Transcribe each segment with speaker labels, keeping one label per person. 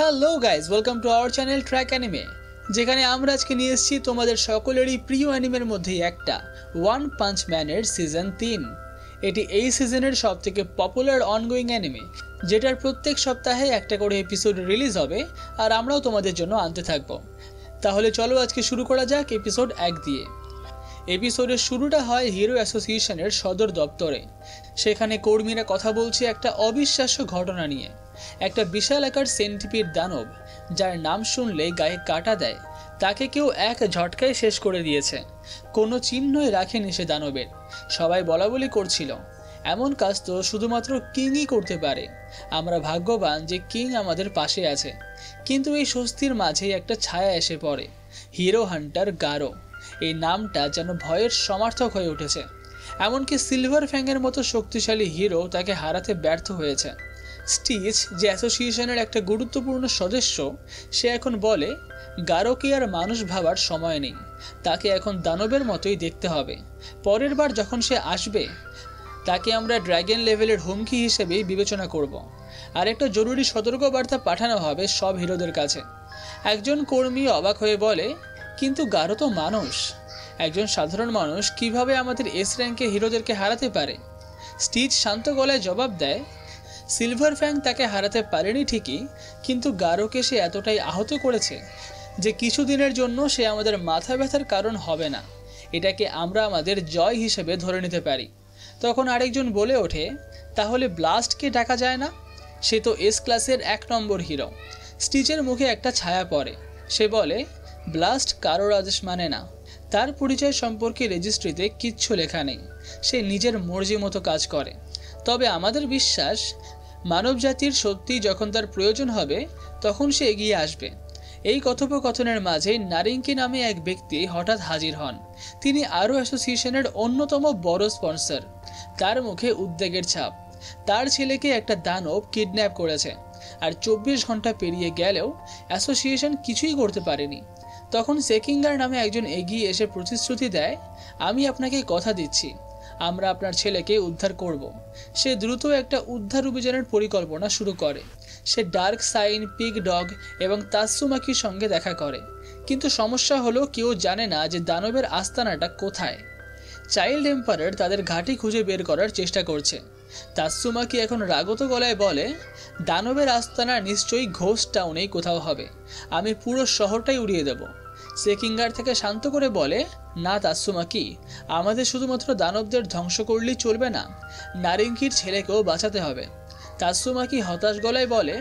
Speaker 1: Hello guys, welcome to our channel track anime, যেখানে আমরা আজকে নিয়ে এসেছি তোমাদের সকলেরই প্রিয় অ্যানিমের মধ্যেই একটা ওয়ান পাঞ্চ ম্যানের সিজন 3। এটি এই সিজনের সবথেকে পপুলার অনগোয়িং অ্যানিমে, যেটার প্রত্যেক সপ্তাহে একটা করে এপিসোড রিলিজ হবে আর আমরাও তোমাদের জন্য আনতে থাকবো। তাহলে চলো আজকে শুরু করা যাক এপিসোড 1 দিয়ে। এপিসোডের শুরুটা হয় হিরো অ্যাসোসিয়েশনের সদর দপ্তরে। সেখানে কর্মীরা কথা বলছে একটা অবিশ্বাস্য ঘটনা নিয়ে। একটা বিশাল আকার সেন্টিপিড দানব, যার নাম শুনলেই গায়ে কাটা দেয়, তাকে কেউ এক ঝটকায় শেষ করে দিয়েছে। কোনো চিহ্নই রাখেনি সে দানবের। সবাই বলাবলি করছিল, এমন কাজ তো শুধুমাত্র কিংই করতে পারে। আমরা ভাগ্যবান যে কিং আমাদের পাশে আছে। কিন্তু এই স্বস্তির মাঝেই একটা ছায়া এসে পড়ে, হিরো হান্টার গারো। এই নামটা যেন ভয়ের সমার্থক হয়ে উঠেছে। এমনকি সিলভার ফ্যাংয়ের মতো শক্তিশালী হিরো তাকে হারাতে ব্যর্থ হয়েছে। স্টিচ, যে অ্যাসোসিয়েশনের একটা গুরুত্বপূর্ণ সদস্য, সে এখন বলে গারোকে আর মানুষ ভাবার সময় নেই, তাকে এখন দানবের মতোই দেখতে হবে। পরের বার যখন সে আসবে, তাকে আমরা ড্র্যাগন লেভেলের হুমকি হিসেবেই বিবেচনা করব। আর একটা জরুরি সতর্কবার্তা পাঠানো হবে সব হিরোদের কাছে। একজন কর্মী অবাক হয়ে বলে, কিন্তু গারো তো মানুষ। একজন সাধারণ মানুষ কিভাবে আমাদের এস র্যাঙ্কে হিরোদেরকে হারাতে পারে? স্টিচ শান্ত গলায় জবাব দেয়, সিলভার ফ্যাং তাকে হারাতে পারেনি ঠিকই, কিন্তু গারোকে সে এতটাই আহত করেছে যে কিছুদিনের জন্য সে আমাদের মাথা ব্যথার কারণ হবে না। এটাকে আমরা আমাদের জয় হিসেবে ধরে নিতে পারি। তখন আরেকজন বলে ওঠে, তাহলে ব্লাস্টকে ডাকা যায় না? সে তো এস ক্লাসের 1 নম্বর হিরো। স্টিচের মুখে একটা ছায়া পড়ে। সে বলে, ব্লাস্ট কারোর আদেশ মানে না। তার পরিচয় সম্পর্কে রেজিস্ট্রিতে কিচ্ছু লেখা নেই। সে নিজের মর্জি মতো কাজ করে। তবে আমাদের বিশ্বাস, মানব জাতির সত্যি যখন তার প্রয়োজন হবে তখন সে এগিয়ে আসবে। এই কথোপকথনের মাঝে নারিঙ্কি নামে এক ব্যক্তি হঠাৎ হাজির হন। তিনি আরও অ্যাসোসিয়েশনের অন্যতম বড় স্পন্সর। তার মুখে উদ্বেগের ছাপ। তার ছেলেকে একটা দানব কিডন্যাপ করেছে, আর 24 ঘন্টা পেরিয়ে গেলেও অ্যাসোসিয়েশন কিছুই করতে পারেনি। তখন সেকিঙ্গার নামে একজন এগিয়ে এসে প্রতিশ্রুতি দেয়, আমি আপনাকে কথা দিচ্ছি, আমরা আপনার ছেলেকে উদ্ধার করব। সে দ্রুত একটা উদ্ধার অভিযানের পরিকল্পনা শুরু করে। সে ডার্ক সাইন, পিগ ডগ এবং তাৎসুমাকির সঙ্গে দেখা করে। কিন্তু সমস্যা হলো, কেউ জানে না যে দানবের আস্তানাটা কোথায়। চাইল্ড এম্পায়ার তাদের ঘাঁটি খুঁজে বের করার চেষ্টা করছে। তাৎসুমাকি এখন রাগত গলায় বলে, দানবের আস্তানা নিশ্চয়ই ঘোস্ট টাউনেই কোথাও হবে। আমি পুরো শহরটাই উড়িয়ে দেব। সেকিঙ্গার থেকে শান্ত করে বলে, না তাৎসুমাকি, আমাদের শুধুমাত্র দানবদের ধ্বংস করলেই চলবে না, নারিঙ্কির ছেলেকেও বাঁচাতে হবে। তাৎসুমাকি হতাশ গলায় বলে,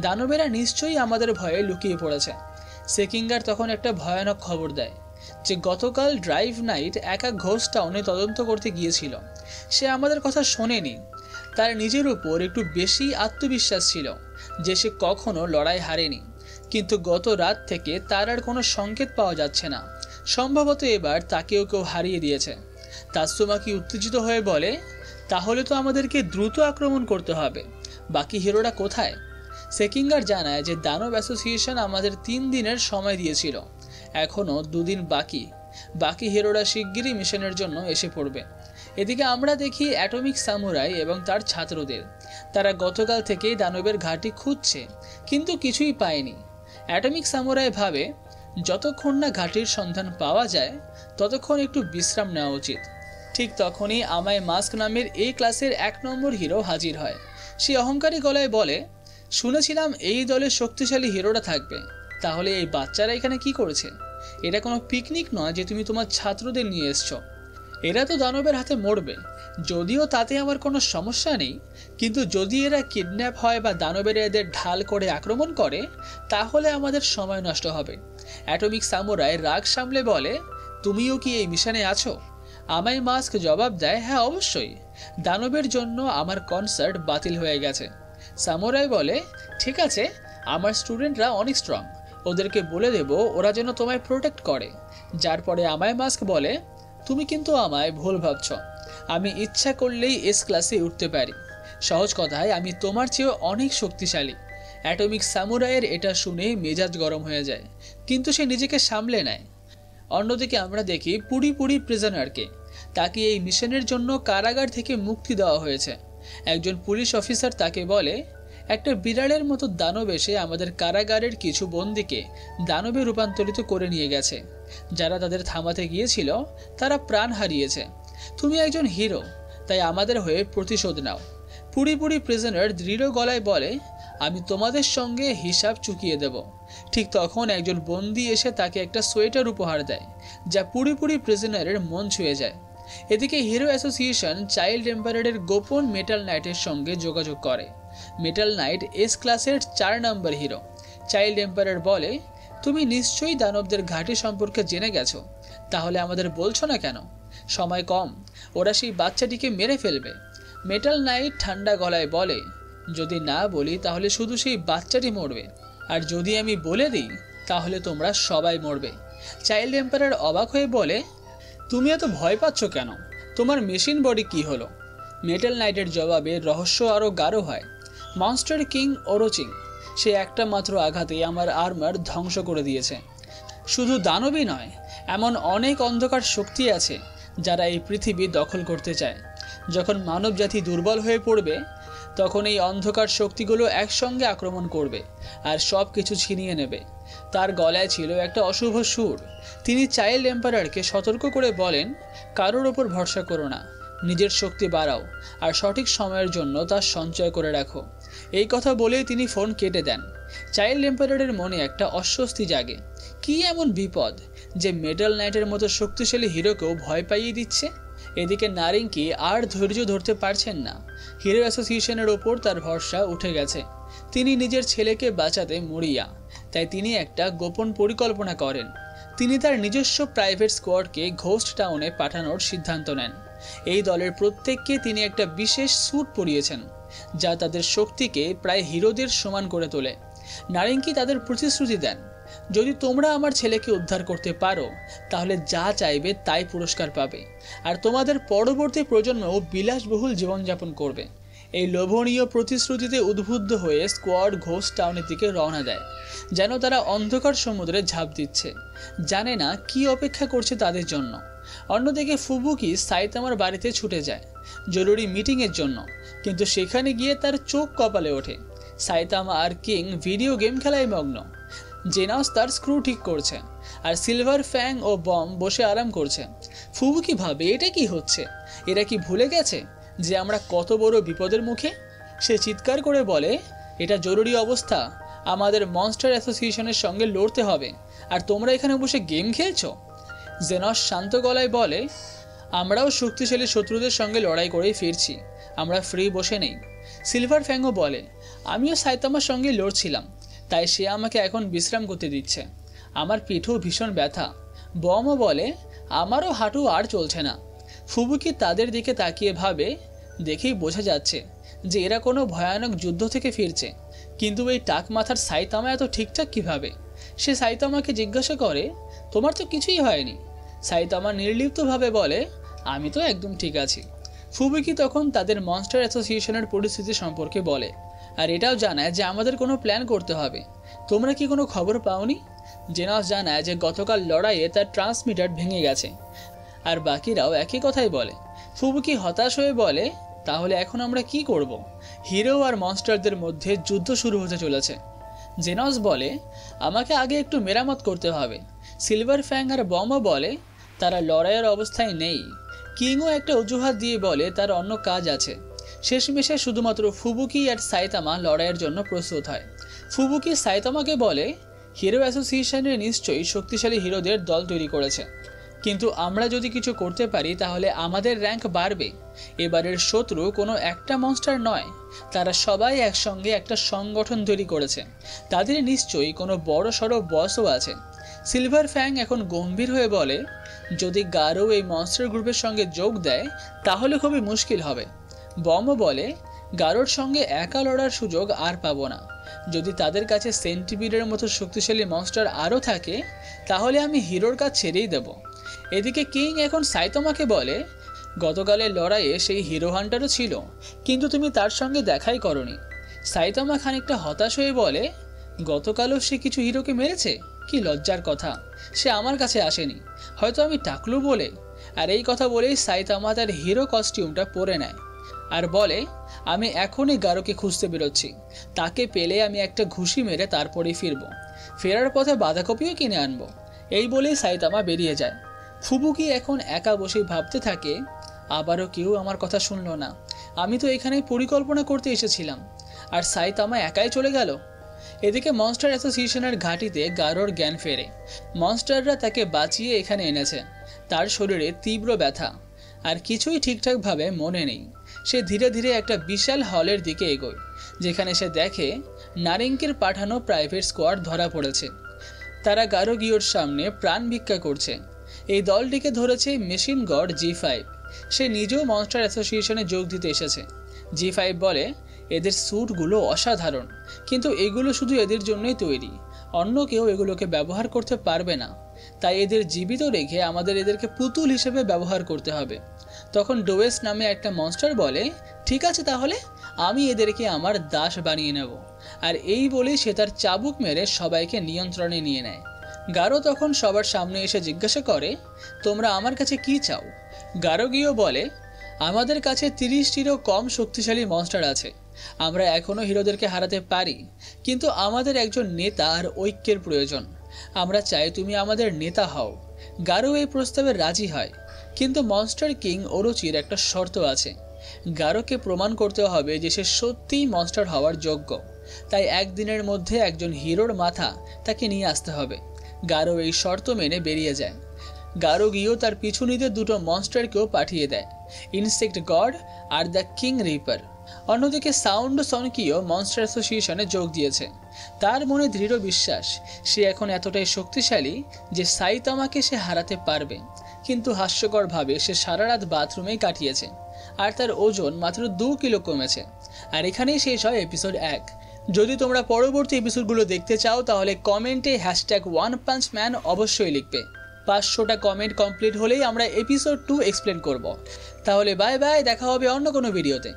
Speaker 1: দানবেরা নিশ্চয়ই আমাদের ভয়ে লুকিয়ে পড়েছে। সেকিঙ্গার তখন একটা ভয়ানক খবর দেয় যে গতকাল ড্রাইভ নাইট একা ঘোস্ট টাউনে তদন্ত করতে গিয়েছিল। সে আমাদের কথা শোনেনি। তার নিজের উপর একটু বেশি আত্মবিশ্বাস ছিল যে সে কখনো লড়াই হারেনি। কিন্তু গত রাত থেকে তার আর কোনো সংকেত পাওয়া যাচ্ছে না। সম্ভবত এবার তাকেও কেউ হারিয়ে দিয়েছে। তাৎসুমাকি উত্তেজিত হয়ে বলে, তাহলে তো আমাদেরকে দ্রুত আক্রমণ করতে হবে। বাকি হিরোরা কোথায়? সেকিঙ্গার জানায় যে দানব অ্যাসোসিয়েশন আমাদের 3 দিনের সময় দিয়েছিল। এখনও 2 দিন বাকি হিরোরা শিগগিরই মিশনের জন্য এসে পড়বে। এদিকে আমরা দেখি অ্যাটমিক সামুরাই এবং তার ছাত্রদের। তারা গতকাল থেকেই দানবের ঘাঁটি খুঁজছে, কিন্তু কিছুই পায়নি। অ্যাটমিক সামুরাই ভাবে, যতক্ষণ না ঘাঁটির সন্ধান পাওয়া যায় ততক্ষণ একটু বিশ্রাম নেওয়া উচিত। ঠিক তখনই আমায় মাস্ক নামের এই ক্লাসের 1 নম্বর হিরো হাজির হয়। সে অহংকারী গলায় বলে, শুনেছিলাম এই দলের শক্তিশালী হিরোরা থাকবে। তাহলে এই বাচ্চারা এখানে কি করেছে? এটা কোনো পিকনিক নয় যে তুমি তোমার ছাত্রদের নিয়ে এসছো। এরা তো দানবের হাতে মরবে, যদিও তাতে আমার কোনো সমস্যা নেই। কিন্তু যদি এরা কিডন্যাপ হয় বা দানবেরা এদের ঢাল করে আক্রমণ করে, তাহলে আমাদের সময় নষ্ট হবে। অ্যাটমিক সামুরাই রাগ সামলে বলে, তুমিও কি এই মিশনে আছো? আমায় মাস্ক জবাব দেয়, হ্যাঁ অবশ্যই, দানবের জন্য আমার কনসার্ট বাতিল হয়ে গেছে। সামুরাই বলে, ঠিক আছে, আমার স্টুডেন্টরা অনেক স্ট্রং, ওদেরকে বলে দেব ওরা যেন তোমায় প্রোটেক্ট করে। যার পরে আমায় মাস্ক বলে, তুমি কিন্তু আমায় ভুল ভাবছ। আমি ইচ্ছা করলেই এস ক্লাসে উঠতে পারি। সহজ কথায়, আমি তোমার চেয়েও অনেক শক্তিশালী। অ্যাটমিক সামুরাইয়ের এটা শুনে মেজাজ গরম হয়ে যায়, কিন্তু সে নিজেকে সামলে নেয়। অন্যদিকে আমরা দেখি পুরি প্রিজনারকে। তাকে এই মিশনের জন্য কারাগার থেকে মুক্তি দেওয়া হয়েছে। একজন পুলিশ অফিসার তাকে বলে, একটা বিড়ালের মতো দানব এসে আমাদের কারাগারের কিছু বন্দীকে দানবে রূপান্তরিত করে নিয়ে গেছে। যারা তাদের থামাতে গিয়েছিল তারা প্রাণ হারিয়েছে। তুমি একজন হিরো, তাই আমাদের হয়ে প্রতিশোধ নাও। পুরি প্রিজনার দৃঢ় গলায় বলে, আমি তোমাদের সঙ্গে হিসাব চুকিয়ে দেব। ঠিক তখন একজন বন্দী এসে তাকে একটা সোয়েটার উপহার দেয়, যা পুরি প্রিজনারের মন ছুঁয়ে যায়। এদিকে হিরো অ্যাসোসিয়েশন চাইল্ড এম্পায়ারের গোপন মেটাল নাইটের সঙ্গে যোগাযোগ করে। মেটাল নাইট এস ক্লাসের 4 নম্বর হিরো। চাইল্ড এম্পায়ার বলে, তুমি নিশ্চয়ই দানবদের ঘাঁটি সম্পর্কে জেনে গেছো, তাহলে আমাদের বলছো না কেন? সময় কম, ওরা সেই বাচ্চাটিকে মেরে ফেলবে। মেটাল নাইট ঠান্ডা গলায় বলে, যদি না বলি তাহলে শুধু সেই বাচ্চাটি মরবে, আর যদি আমি বলে দিই তাহলে তোমরা সবাই মরবে। চাইল্ড এম্পায়ার অবাক হয়ে বলে, তুমি এত ভয় পাচ্ছ কেন? তোমার মেশিন বডি কি হলো? মেটাল নাইটের জবাবে রহস্য আরও গাঢ় হয়। মনস্টার কিং ওরোচিং, সে একটা মাত্র আঘাতে আমার আর্মার ধ্বংস করে দিয়েছে। শুধু দানবই নয়, এমন অনেক অন্ধকার শক্তি আছে যারা এই পৃথিবী দখল করতে চায়। যখন মানব জাতি দুর্বল হয়ে পড়বে, তখন এই অন্ধকার শক্তিগুলো একসঙ্গে আক্রমণ করবে আর সব কিছু ছিনিয়ে নেবে। তার গলায় ছিল একটা অশুভ সুর। তিনি চাইল্ড এম্পায়ারকে সতর্ক করে বলেন, কারোর ওপর ভরসা করো না, নিজের শক্তি বাড়াও আর সঠিক সময়ের জন্য তা সঞ্চয় করে রাখো। এই কথা বলেই তিনি ফোন কেটে দেন। চাইল্ড এম্পায়ারের মনে একটা অস্বস্তি জাগে। কি এমন বিপদ যে মেটাল নাইটের মতো শক্তিশালী হিরোকেও ভয় পাইয়ে দিচ্ছে? এদিকে নারিঙ্কি আর ধৈর্য ধরতে পারছেন না। হিরো অ্যাসোসিয়েশনের ওপর তার ভরসা উঠে গেছে। তিনি নিজের ছেলেকে বাঁচাতে মরিয়া, তাই তিনি একটা গোপন পরিকল্পনা করেন। তিনি তার নিজস্ব প্রাইভেট স্কোয়াডকে ঘোস্ট টাউনে পাঠানোর সিদ্ধান্ত নেন। এই দলের প্রত্যেককে তিনি একটা বিশেষ স্যুট পরিয়েছেন, যা তাদের শক্তিকে প্রায় হিরোদের সমান করে তোলে। নারিঙ্কি তাদের প্রতিশ্রুতি দেন, যদি তোমরা আমার ছেলেকে উদ্ধার করতে পারো তাহলে যা চাইবে তাই পুরস্কার পাবে, আর তোমাদের পরবর্তী প্রজন্মও বিলাসবহুল জীবনযাপন করবে। এই লোভনীয় প্রতিশ্রুতিতে উদ্বুদ্ধ হয়ে স্কোয়াড ঘোস্ট টাউনের দিকে রওনা দেয়, যেন তারা অন্ধকার সমুদ্রে ঝাঁপ দিচ্ছে, জানে না কি অপেক্ষা করছে তাদের জন্য। অন্যদিকে ফুবুকি সাইতামার বাড়িতে ছুটে যায় জরুরি মিটিংয়ের জন্য, কিন্তু সেখানে গিয়ে তার চোখ কপালে ওঠে। সাইতামা আর কিং ভিডিও গেম খেলায় মগ্ন। জেনাস তার স্ক্রু ঠিক করছে, আর সিলভার ফ্যাং ও বম বসে আরাম করছে। ফুবুকি ভাবে, এটা কি হচ্ছে? এরা কি ভুলে গেছে যে আমরা কত বড় বিপদের মুখে? সে চিৎকার করে বলে, এটা জরুরি অবস্থা, আমাদের মনস্টার অ্যাসোসিয়েশনের সঙ্গে লড়তে হবে, আর তোমরা এখানে বসে গেম খেলছো। জেনস শান্ত গলায় বলে, আমরাও শক্তিশালী শত্রুদের সঙ্গে লড়াই করেই ফিরছি, আমরা ফ্রি বসে নেই। সিলভার ফ্যাংও বলে, আমিও সাইতামার সঙ্গে লড়ছিলাম, তাই সে আমাকে এখন বিশ্রাম করতে দিচ্ছে। আমার পিঠও ভীষণ ব্যথা। বমও বলে, আমারও হাঁটু আর চলছে না। ফুবুকি তাদের দিকে তাকিয়ে ভাবে, দেখেই বোঝা যাচ্ছে যে এরা কোনো ভয়ানক যুদ্ধ থেকে ফিরছে, কিন্তু এই টাক মাথার সাইতামা এত ঠিকঠাক কিভাবে? সে সাইতামাকে জিজ্ঞাসা করে, তোমার তো কিছুই হয়নি? সাইতামা নির্লিপ্তভাবে বলে, আমি তো একদম ঠিক আছি। ফুবুকি তখন তাদের মনস্টার অ্যাসোসিয়েশনের পরিস্থিতি সম্পর্কে বলে, আর এটাও জানায় যে আমাদের কোনো প্ল্যান করতে হবে। তোমরা কি কোনো খবর পাওনি? জেনাস জানায় যে গতকাল লড়াইয়ে তার ট্রান্সমিটার ভেঙে গেছে, আর বাকিরাও একই কথাই বলে। ফুবুকি হতাশ হয়ে বলে, তাহলে এখন আমরা কি করব? হিরো আর মনস্টারদের মধ্যে যুদ্ধ শুরু হতে চলেছে। জেনাস বলে, আমাকে আগে একটু মেরামত করতে হবে। সিলভার ফ্যাং আর বমও বলে, তারা লড়াইয়ের অবস্থায় নেই। কিংও একটা অজুহাত দিয়ে বলে তার অন্য কাজ আছে। শেষমেশে শুধুমাত্র ফুবুকি আর সাইতামা লড়াইয়ের জন্য প্রস্তুত হয়। ফুবুকি সাইতামাকে বলে, হিরো অ্যাসোসিয়েশনের নিশ্চয়ই শক্তিশালী হিরোদের দল তৈরি করেছে, কিন্তু আমরা যদি কিছু করতে পারি তাহলে আমাদের র্যাঙ্ক বাড়বে। এবারের শত্রু কোনো একটা মনস্টার নয়, তারা সবাই একসঙ্গে একটা সংগঠন তৈরি করেছে, তাদের নিশ্চয়ই কোনো বড় সড়ো বসও আছে। সিলভার ফ্যাং এখন গম্ভীর হয়ে বলে, যদি গারো এই মনস্টার গ্রুপের সঙ্গে যোগ দেয় তাহলে খুবই মুশকিল হবে। বমও বলে, গারোর সঙ্গে একা লড়ার সুযোগ আর পাবো না। যদি তাদের কাছে সেন্টিপিডের মতো শক্তিশালী মনস্টার আরও থাকে তাহলে আমি হিরোর কাজ ছেড়েই দেব। এদিকে কিং এখন সাইতামাকে বলে, গতকালের লড়াইয়ে সেই হিরো হান্টারও ছিল, কিন্তু তুমি তার সঙ্গে দেখাই করনি। সাইতামা খানিকটা হতাশ হয়ে বলে, গতকালও সে কিছু হিরোকে মেরেছে? কি লজ্জার কথা, সে আমার কাছে আসেনি, হয়তো আমি টাকলু বলে। আর এই কথা বলেই সাইতামা তার হিরো কস্টিউমটা পরে নেয় আর বলে, আমি এখনই গারোকে খুঁজতে বেরোচ্ছি। তাকে পেলে আমি একটা ঘুষি মেরে তারপরেই ফিরবো। ফেরার পথে বাঁধাকপিও কিনে আনবো। এই বলেই সাইতামা বেরিয়ে যায়। ফুবুকি এখন একা বসেই ভাবতে থাকে, আবারও কেউ আমার কথা শুনলো না। আমি তো এখানে পরিকল্পনা করতে এসেছিলাম, আর সাইতামা একাই চলে গেল। এদিকে মনস্টার অ্যাসোসিয়েশনের ঘাঁটিতে গারোর জ্ঞান ফেরে। মনস্টাররা তাকে বাঁচিয়ে এখানে এনেছে। তার শরীরে তীব্র ব্যথা, আর কিছুই ঠিকঠাকভাবে মনে নেই। সে ধীরে ধীরে একটা বিশাল হলের দিকে এগোয়, যেখানে সে দেখে নারিঙ্কের পাঠানো প্রাইভেট স্কোয়াড ধরা পড়েছে। তারা গারো গিয়োর সামনে প্রাণ ভিক্ষা করছে। এই দলটিকে ধরেছে মেশিন গড G5। সে নিজেও মনস্টার অ্যাসোসিয়েশনে যোগ দিতে এসেছে। G5 বলে, এদের স্যুটগুলো অসাধারণ, কিন্তু এগুলো শুধু এদের জন্যই তৈরি। অন্য কেউ এগুলোকে ব্যবহার করতে পারবে না। তাই এদের জীবিত রেখে আমাদের এদেরকে পুতুল হিসেবে ব্যবহার করতে হবে। তখন ডোয়েস নামে একটা মনস্টার বলে, ঠিক আছে, তাহলে আমি এদেরকে আমার দাস বানিয়ে নেব। আর এই বলেই সে তার চাবুক মেরে সবাইকে নিয়ন্ত্রণে নিয়ে নেয়। গারো তখন সবার সামনে এসে জিজ্ঞাসা করে, তোমরা আমার কাছে কি চাও? গারো গিয়ে বলে, আমাদের কাছে 30টিরও কম শক্তিশালী মনস্টার আছে। আমরা এখনও হিরোদেরকে হারাতে পারি, কিন্তু আমাদের একজন নেতা আর ঐক্যের প্রয়োজন। আমরা চাই তুমি আমাদের নেতা হও। গারো এই প্রস্তাবে রাজি হয়, কিন্তু মনস্টার কিং ওরোচির একটা শর্ত আছে। গারোকে প্রমাণ করতে হবে যে সে সত্যিই মনস্টার হওয়ার যোগ্য। তাই একদিনের মধ্যে একজন হিরোর মাথা তাকে নিয়ে আসতে হবে। গারো এই শর্ত মেনে বেরিয়ে যায়। গারো গিয়েও তার পিছুনিতে দুটো মনস্টারকেও পাঠিয়ে দেয়, insect god are the king reaper. অন্যদিকে সাউন্ড সনকিও মনস্টার অ্যাসোসিয়েশনে যোগ দিয়েছে। তার মনে দৃঢ় বিশ্বাস সে এখন এতটাই শক্তিশালী যে সাইতামাকে সে হারাতে পারবে। কিন্তু হাস্যকরভাবে সে সারা রাত বাথরুমেই কাটিয়েছে, আর তার ওজন মাত্র 2 কিলো কমেছে। আর এখানেই শেষ হয় এপিসোড 1। যদি তোমরা পরবর্তী এপিসোডগুলো দেখতে চাও তাহলে কমেন্টে #OnePunchMan অবশ্যই লিখবে। 500টা কমেন্ট কমপ্লিট হলেই আমরা এপিসোড 2 এক্সপ্লেন করব। তাহলে বাই বাই, দেখা হবে অন্য কোনো ভিডিওতে।